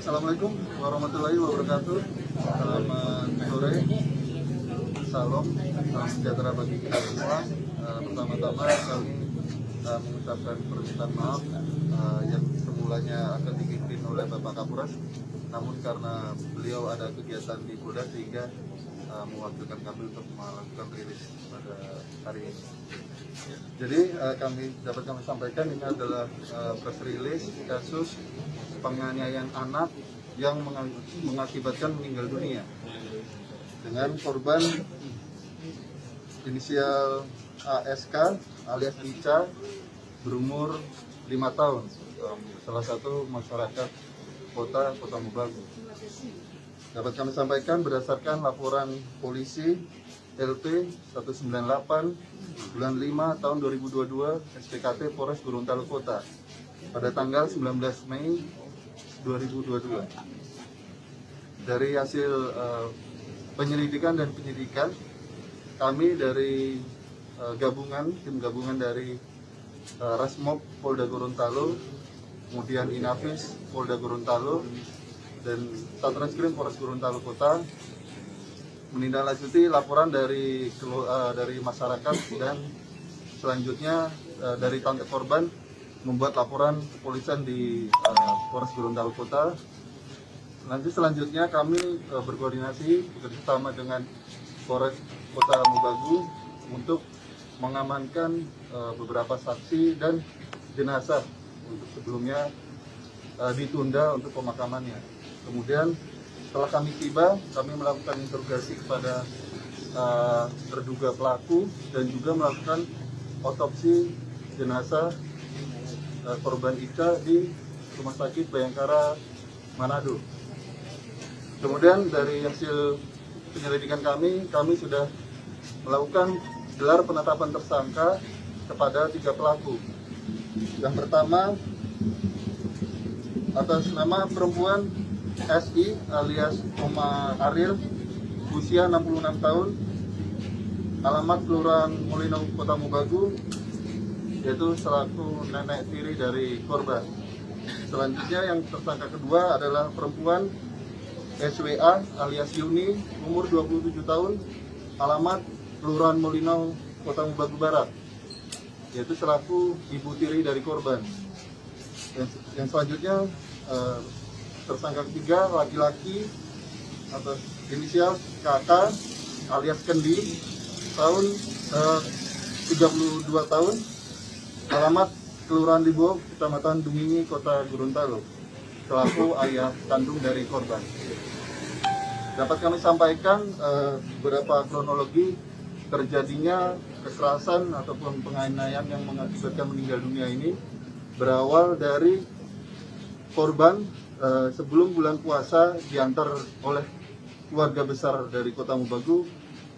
Assalamualaikum warahmatullahi wabarakatuh. Selamat sore, salam sejahtera bagi kita semua. Pertama-tama kami mengucapkan permintaan maaf yang semulanya akan dipimpin oleh Bapak Kapolres, namun karena beliau ada kegiatan di Polda sehingga mewakilkan kami untuk melakukan rilis pada hari ini. Jadi dapat kami sampaikan ini adalah press release kasus penganiayaan anak yang mengakibatkan meninggal dunia dengan korban inisial ASK alias Ica berumur 5 tahun, salah satu masyarakat Kota Mobagu. Dapat kami sampaikan berdasarkan laporan polisi LP 198 bulan 5 tahun 2022 SPKT Polres Gorontalo Kota pada tanggal 19 Mei 2022. Dari hasil penyelidikan dan penyidikan, kami dari tim gabungan dari Resmob Polda Gorontalo, kemudian Inafis Polda Gorontalo, dan Satreskrim Polres Gorontalo Kota menindaklanjuti laporan dari masyarakat, dan selanjutnya dari tante korban membuat laporan kepolisian di Polres Gorontalo Kota. Selanjutnya kami berkoordinasi bekerjasama dengan Polres Kota Mobagu untuk mengamankan beberapa saksi dan jenazah untuk sebelumnya ditunda untuk pemakamannya. Kemudian setelah kami tiba, kami melakukan interogasi kepada terduga pelaku dan juga melakukan otopsi jenazah korban Ica di Rumah Sakit Bayangkara Manado. Kemudian dari hasil penyelidikan kami sudah melakukan gelar penetapan tersangka kepada 3 pelaku. Yang pertama, atas nama perempuan SI alias Oma Ariel, usia 66 tahun, alamat Kelurahan Molino, Kota Mobagu, yaitu selaku nenek tiri dari korban. Selanjutnya yang tersangka kedua adalah perempuan SWA alias Yuni, umur 27 tahun, alamat Kelurahan Molino, Kota Mobagu Barat, yaitu selaku ibu tiri dari korban. Yang selanjutnya tersangka ketiga laki-laki atau inisial KK alias Kendi, tahun 32 tahun, alamat Kelurahan Libo, Kecamatan Dumingi, Kota Gorontalo, selaku ayah kandung dari korban. Dapat kami sampaikan beberapa kronologi terjadinya kekerasan ataupun penganiayaan yang mengakibatkan meninggal dunia ini berawal dari korban sebelum bulan puasa diantar oleh keluarga besar dari Kota Mobagu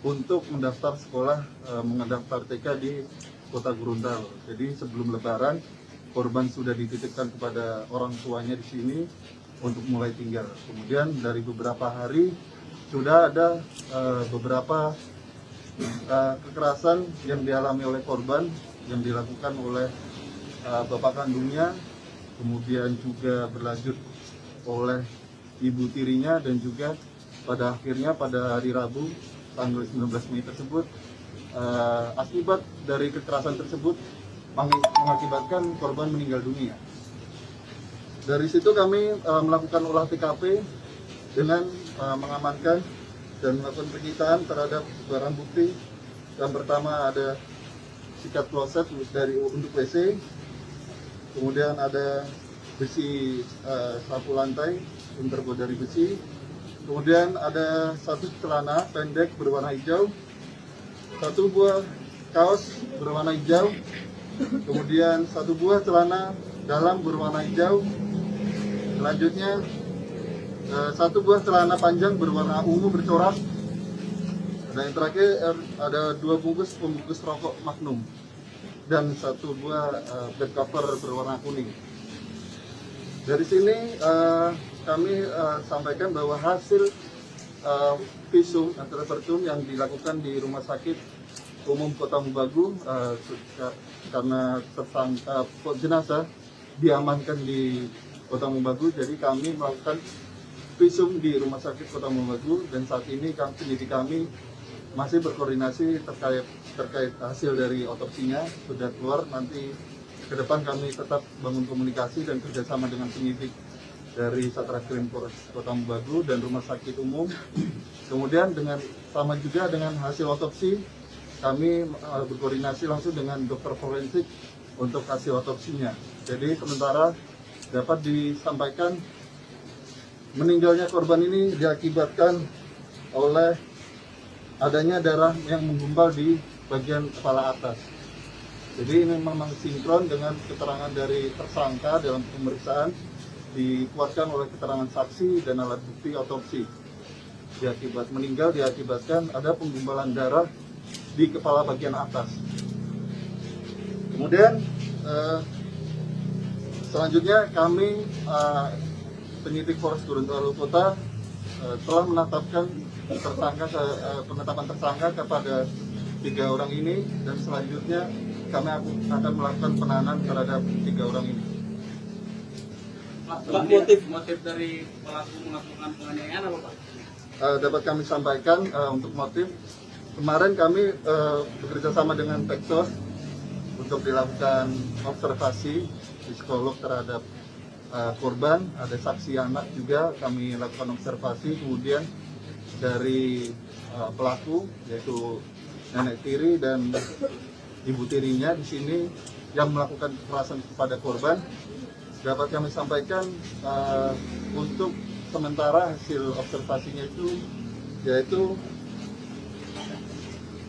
untuk mendaftar sekolah, mendaftar TK di Kota Gorontalo. Jadi sebelum Lebaran, korban sudah dititipkan kepada orang tuanya di sini untuk mulai tinggal. Kemudian dari beberapa hari sudah ada beberapa kekerasan yang dialami oleh korban yang dilakukan oleh bapak kandungnya, kemudian juga berlanjut oleh ibu tirinya, dan juga pada akhirnya pada hari Rabu tanggal 19 Mei tersebut, akibat dari kekerasan tersebut mengakibatkan korban meninggal dunia. Dari situ kami melakukan olah TKP dengan mengamankan dan melakukan penyitaan terhadap barang bukti. Yang pertama ada sikat kloset untuk WC, kemudian ada besi sapu lantai yang terbuat dari besi, kemudian ada 1 celana pendek berwarna hijau, 1 buah kaos berwarna hijau, kemudian 1 buah celana dalam berwarna hijau, selanjutnya 1 buah celana panjang berwarna ungu bercorak, dan yang terakhir ada 2 bungkus pembungkus rokok Magnum dan 1 buah bed cover berwarna kuning. Dari sini kami sampaikan bahwa hasil visum atau repertum yang dilakukan di Rumah Sakit Umum Kota Mobagu karena jenazah diamankan di Kota Mobagu. Jadi kami melakukan visum di Rumah Sakit Kota Mobagu, dan saat ini penyidik kami masih berkoordinasi terkait hasil dari otopsinya sudah keluar. Nanti ke depan kami tetap bangun komunikasi dan kerjasama dengan penyidik dari Satreskrim Polres Kota Mobagu dan Rumah Sakit Umum. Kemudian sama juga dengan hasil otopsi, kami berkoordinasi langsung dengan dokter forensik untuk hasil otopsinya. Jadi sementara dapat disampaikan meninggalnya korban ini diakibatkan oleh adanya darah yang menggumpal di bagian kepala atas. Jadi ini memang sinkron dengan keterangan dari tersangka dalam pemeriksaan, dikuatkan oleh keterangan saksi dan alat bukti otopsi. Meninggal diakibatkan ada penggumpalan darah di kepala bagian atas. Kemudian selanjutnya kami penyidik Polres Gorontalo Kota telah menetapkan penetapan tersangka kepada 3 orang ini, dan selanjutnya kami akan melakukan penahanan terhadap 3 orang ini. Motif dari pelaku melakukan penganiayaan apa, Pak? Dapat kami sampaikan untuk motif. Kemarin kami bekerja sama dengan Peksos untuk dilakukan observasi psikolog terhadap korban, ada saksi anak juga kami lakukan observasi. Kemudian dari pelaku yaitu nenek tiri dan ibu tirinya di sini yang melakukan kekerasan kepada korban, dapat kami sampaikan untuk sementara hasil observasinya itu yaitu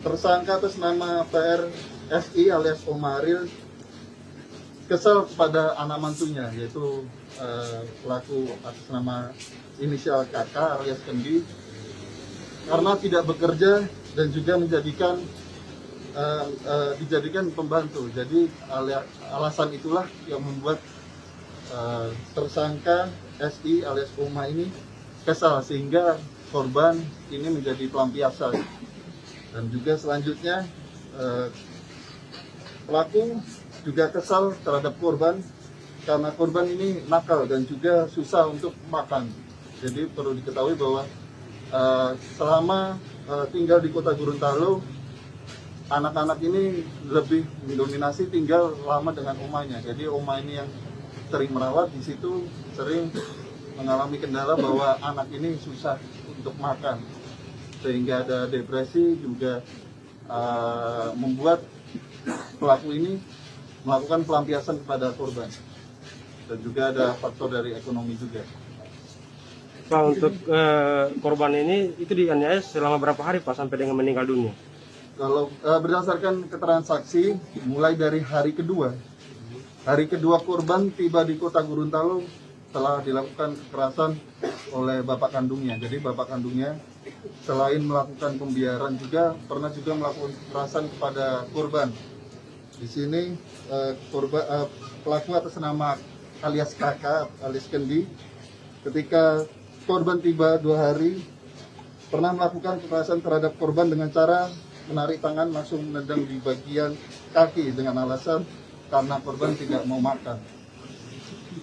tersangka atas nama PRSI alias Omaril kesal kepada anak mantunya, yaitu pelaku atas nama inisial KK alias Kendi, karena tidak bekerja dan juga dijadikan pembantu. Jadi alasan itulah yang membuat tersangka SI alias Oma ini kesal, sehingga korban ini menjadi pelampiasan. Dan juga selanjutnya pelaku juga kesal terhadap korban karena korban ini nakal dan juga susah untuk makan. Jadi perlu diketahui bahwa selama tinggal di Kota Gorontalo, anak-anak ini lebih mendominasi tinggal lama dengan omanya. Jadi oma ini yang sering merawat, di situ sering mengalami kendala bahwa anak ini susah untuk makan, sehingga ada depresi juga membuat pelaku ini melakukan pelampiasan kepada korban. Dan juga ada faktor dari ekonomi juga. Pak, untuk korban ini itu dianiaya selama berapa hari, Pak, sampai dengan meninggal dunia? Kalau berdasarkan keterangan saksi, mulai dari hari kedua korban tiba di Kota Gorontalo telah dilakukan kekerasan oleh bapak kandungnya. Jadi bapak kandungnya selain melakukan pembiaran juga pernah juga melakukan kekerasan kepada korban. Di sini pelaku atas nama alias kakak alias Kendi, ketika korban tiba 2 hari, pernah melakukan kekerasan terhadap korban dengan cara menarik tangan langsung menendang di bagian kaki dengan alasan karena korban tidak mau makan.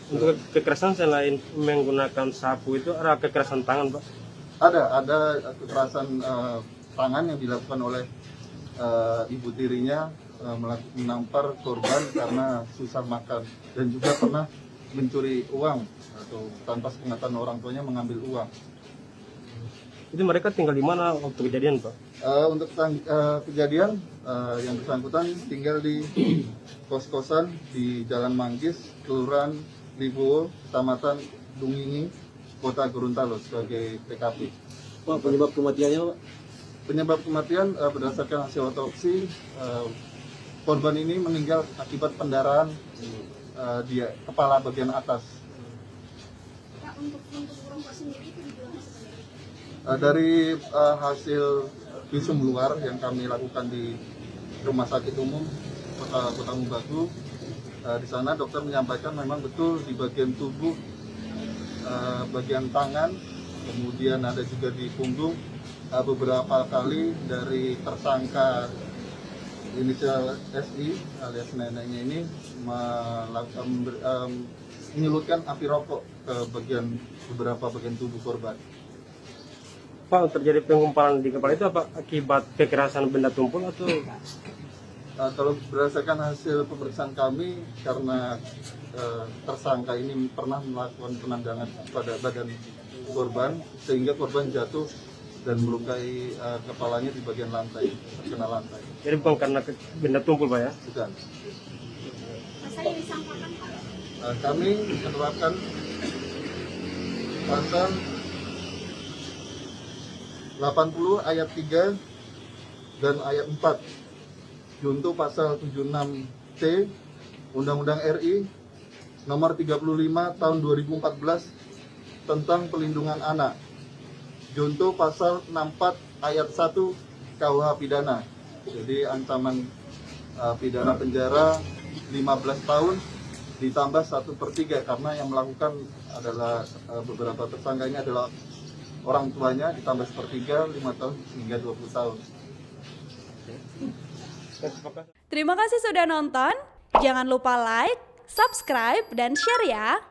Untuk kekerasan selain menggunakan sapu itu ada kekerasan tangan, Pak? Ada kekerasan tangan yang dilakukan oleh ibu tirinya, menampar korban karena susah makan, dan juga pernah mencuri uang atau tanpa sepengetahuan orang tuanya mengambil uang. Itu mereka tinggal di mana waktu kejadian, Pak? Untuk kejadian yang bersangkutan tinggal di kos-kosan di Jalan Manggis, Kelurahan Libowo, Kecamatan Dungingi, Kota Gorontalo sebagai TKP. Pak, penyebab kematiannya, Pak? Penyebab kematian berdasarkan hasil otopsi, korban ini meninggal akibat pendarahan di kepala bagian atas. Pak, untuk perempuan sendiri itu dibilang seperti Dari hasil visum luar yang kami lakukan di Rumah Sakit Umum Kota Mobagu, di sana dokter menyampaikan memang betul di bagian tubuh, bagian tangan, kemudian ada juga di punggung, beberapa kali dari tersangka inisial SI alias neneknya ini melakukan menyulutkan api rokok ke beberapa bagian tubuh korban. Pak, terjadi penggumpalan di kepala itu apa akibat kekerasan benda tumpul atau? Kalau berdasarkan hasil pemeriksaan kami, karena tersangka ini pernah melakukan penendangan pada badan korban sehingga korban jatuh dan melukai kepalanya di bagian lantai, terkena lantai. Jadi bukan karena benda tumpul, Pak ya? Bukan. Pasal yang disampaikan Pak. Kami menerapkan pasal 80 ayat 3 dan ayat 4 junto pasal 76C Undang-Undang RI nomor 35 tahun 2014 tentang pelindungan anak, junto pasal 64 ayat 1 KUH pidana. Jadi ancaman pidana penjara 15 tahun ditambah 1/3 karena yang melakukan adalah beberapa tersangka ini adalah orang tuanya, ditambah 1/3 5 tahun hingga 20 tahun. Terima kasih sudah nonton. Jangan lupa like, subscribe, dan share ya.